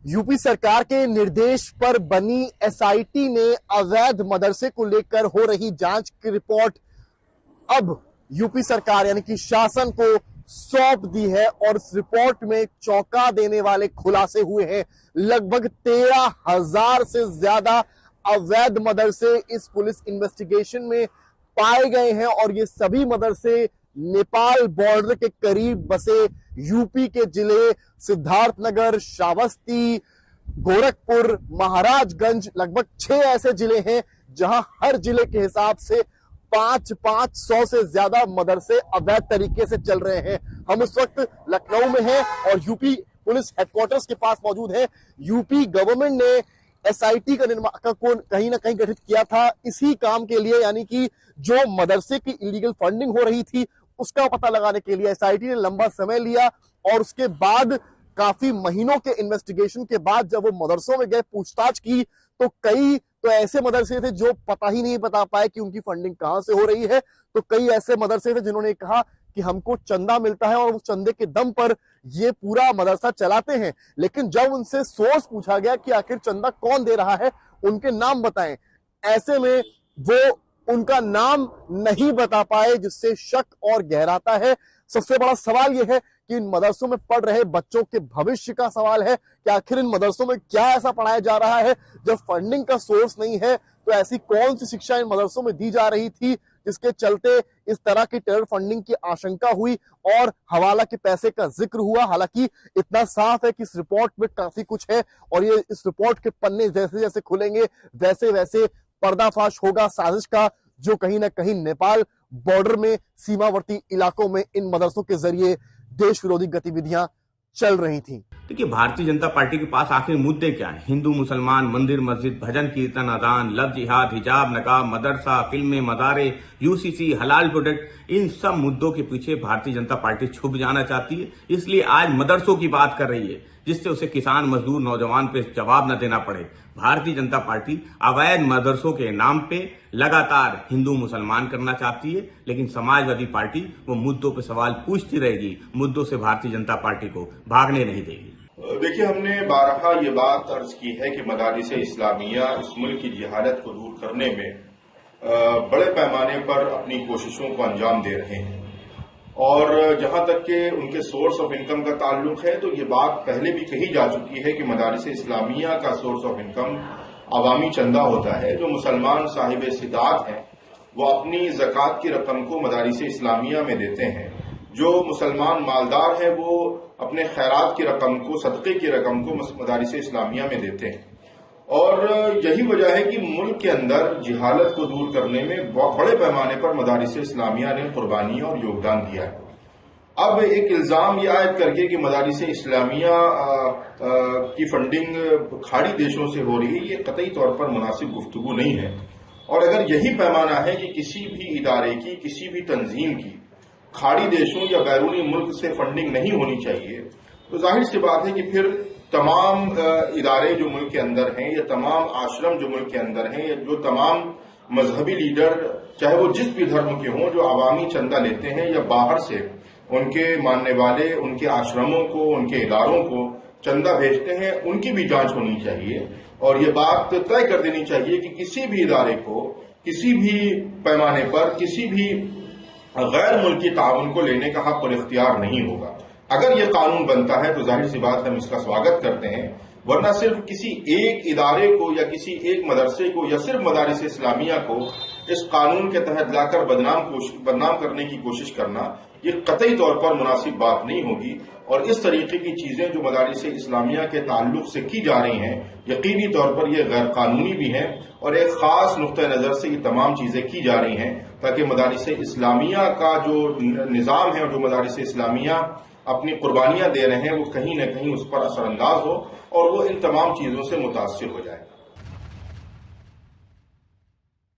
UP सरकार के निर्देश पर बनी एसआईटी ने अवैध मदरसे को लेकर हो रही जांच की रिपोर्ट अब यूपी सरकार यानी कि शासन को सौंप दी है और इस रिपोर्ट में चौंका देने वाले खुलासे हुए हैं। लगभग 13,000 से ज्यादा अवैध मदरसे इस पुलिस इन्वेस्टिगेशन में पाए गए हैं और ये सभी मदरसे नेपाल बॉर्डर के करीब बसे यूपी के जिले सिद्धार्थनगर, श्रावस्ती, गोरखपुर, महाराजगंज, लगभग 6 ऐसे जिले हैं जहां हर जिले के हिसाब से 500 से ज्यादा मदरसे अवैध तरीके से चल रहे हैं। हम इस वक्त लखनऊ में हैं और यूपी पुलिस हेडक्वार्टर्स के पास मौजूद है। यूपी गवर्नमेंट ने एसआईटी का निर्माण को कहीं ना कहीं गठित किया था इसी काम के लिए, यानी कि जो मदरसे की इलीगल फंडिंग हो रही थी उसका पता लगाने के लिए एसआईटी ने लंबा समय लिया और उसके बाद काफी महीनों के इन्वेस्टिगेशन के बाद जब वो मदरसों में गए, पूछताछ की, तो कई ऐसे मदरसे थे जो पता ही नहीं बता पाए कि उनकी फंडिंग कहां से हो रही है। तो कई ऐसे मदरसे थे जिन्होंने कहा कि हमको चंदा मिलता है और उस चंदे के दम पर ये पूरा मदरसा चलाते हैं। लेकिन जब उनसे सोर्स पूछा गया कि आखिर चंदा कौन दे रहा है, उनके नाम बताएं, ऐसे में वो उनका नाम नहीं बता पाए, जिससे शक और गहराता है। सबसे बड़ा सवाल यह है कि इन मदरसों में पढ़ रहे बच्चों के भविष्य का सवाल है कि आखिर इन मदरसों में क्या ऐसा पढ़ाया जा रहा है। जब फंडिंग का सोर्स नहीं है तो ऐसी कौन सी शिक्षा इन मदरसों में दी जा रही थी जिसके चलते इस तरह की टेरर फंडिंग की आशंका हुई और हवाला के पैसे का जिक्र हुआ। हालांकि इतना साफ है कि इस रिपोर्ट में काफी कुछ है और ये इस रिपोर्ट के पन्ने जैसे जैसे खुलेंगे वैसे वैसे पर्दाफाश होगा साजिश का, जो कहीं ना कहीं नेपाल बॉर्डर में सीमावर्ती इलाकों में इन मदरसों के जरिए देश विरोधी गतिविधियां चल रही थी। देखिए, भारतीय जनता पार्टी के पास आखिर मुद्दे क्या हैं? हिंदू मुसलमान, मंदिर मस्जिद, भजन कीर्तन, अजान, लव जिहाद, हिजाब, नकाब, मदरसा, फिल्में, मदारे, यूसीसी, हलाल प्रोडक्ट, इन सब मुद्दों के पीछे भारतीय जनता पार्टी छुप जाना चाहती है। इसलिए आज मदरसों की बात कर रही है जिससे उसे किसान, मजदूर, नौजवान पे जवाब न देना पड़े। भारतीय जनता पार्टी अवैध मदरसों के नाम पे लगातार हिंदू मुसलमान करना चाहती है, लेकिन समाजवादी पार्टी वो मुद्दों पे सवाल पूछती रहेगी, मुद्दों से भारतीय जनता पार्टी को भागने नहीं देगी। देखिए, हमने बारहा ये बात अर्ज की है कि मदारिस इस्लामिया इस मुल्क की जिहालत को दूर करने में बड़े पैमाने पर अपनी कोशिशों को अंजाम दे रहे हैं और जहां तक के उनके सोर्स ऑफ इनकम का ताल्लुक है तो ये बात पहले भी कही जा चुकी है कि मदारिस इस्लामिया का सोर्स ऑफ इनकम अवामी चंदा होता है। जो मुसलमान साहिब इस्तिताअत हैं वो अपनी ज़कात की रकम को मदारिस इस्लामिया में देते हैं। जो मुसलमान मालदार है वो अपने खैरात की रकम को, सदक़े की रकम को मदारिस इस्लामिया में देते हैं और यही वजह है कि मुल्क के अंदर जिहालत को दूर करने में बड़े पैमाने पर मदारिस इस्लामिया ने कुर्बानी और योगदान दिया है। अब एक इल्जाम यह आयद करके कि मदारिस इस्लामिया की फंडिंग खाड़ी देशों से हो रही है, ये कतई तौर पर मुनासिब गुफ्तगू नहीं है। और अगर यही पैमाना है कि किसी भी इदारे की, किसी भी तंजीम की खाड़ी देशों या बैरूनी मुल्क से फंडिंग नहीं होनी चाहिए, तो जाहिर सी बात है कि फिर तमाम इदारे जो मुल्क के अंदर हैं या तमाम आश्रम जो मुल्क के अंदर हैं या जो तमाम मजहबी लीडर, चाहे वो जिस भी धर्म के हों, जो अवामी चंदा लेते हैं या बाहर से उनके मानने वाले उनके आश्रमों को, उनके इदारों को चंदा भेजते हैं, उनकी भी जांच होनी चाहिए और ये बात तय कर देनी चाहिए कि किसी भी इदारे को किसी भी पैमाने पर किसी भी गैर मुल्की ताउन को लेने का हक और इख्तियार नहीं होगा। अगर ये कानून बनता है तो जाहिर सी बात हम इसका स्वागत करते हैं, वरना सिर्फ किसी एक इदारे को या किसी एक मदरसे को या सिर्फ मदारिस इस्लामिया को इस कानून के तहत लाकर बदनाम करने की कोशिश करना ये कतई तौर पर मुनासिब बात नहीं होगी। और इस तरीके की चीजें जो मदारिस इस्लामिया के ताल्लुक से की जा रही हैं, यकीनी तौर पर यह गैर कानूनी भी हैं और एक खास नुक्ता नजर से ये तमाम चीजें की जा रही हैं ताकि मदारिस इस्लामिया का जो निज़ाम है और जो मदारिस इस्लामिया अपनी कुर्बानियां दे रहे हैं वो कहीं न कहीं उस पर असरअंदाज हो और वो इन तमाम चीजों से मुतासिर हो जाए।